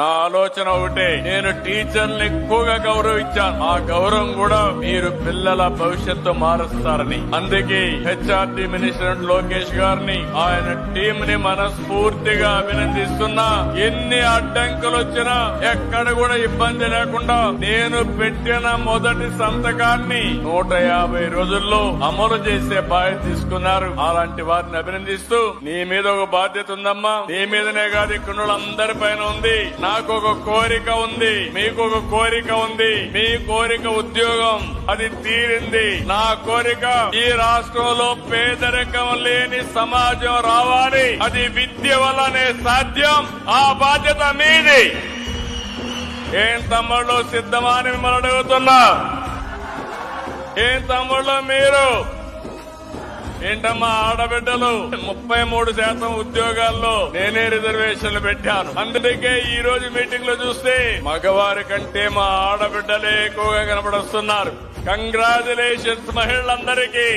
నా ఆలోచన ఒకటే, నేను టీచర్ని ఎక్కువగా గౌరవించాను. ఆ గౌరవం కూడా మీరు పిల్లల భవిష్యత్తు మారుస్తారని. అందుకే హెచ్ఆర్డీ మినిస్టర్ లోకేష్ గారిని, ఆయన టీం ని మనస్ఫూర్తిగా అభినందిస్తున్నా. ఎన్ని అడ్డంకులు వచ్చినా ఎక్కడ కూడా ఇబ్బంది లేకుండా నేను పెట్టిన మొదటి సంతకాన్ని 150 రోజుల్లో అమలు చేసే బాధ్యత తీసుకున్నారు. అలాంటి వారిని అభినందిస్తూ, నీ మీద ఒక బాధ్యత ఉందమ్మా. నీ మీదనే కాదు, ఇక్కడ అందరి పైన ఉంది. నాకు ఒక కోరిక ఉంది, మీకు ఒక కోరిక ఉంది. మీ కోరిక ఉద్యోగం, అది తీరింది. నా కోరిక ఈ రాష్ట్రంలో పేదరికం లేని సమాజం రావాలి. అది విద్య వల్లనే సాధ్యం. ఆ బాధ్యత మీది. ఏం తమ్ముళ్ళు సిద్ధమా అని మిమ్మల్ని అడుగుతున్నా. ఏం తమ్ముళ్ళు మీరు? ఏంటమ్మా ఆడబిడ్డలు? 33% ఉద్యోగాల్లో నేనే రిజర్వేషన్లు పెట్టాను. అందుకే ఈ రోజు మీటింగ్ లో చూస్తే మగవారి కంటే మా ఆడబిడ్డలే ఎక్కువగా కనబడొస్తున్నారు. కంగ్రాచులేషన్స్ మహిళలందరికీ.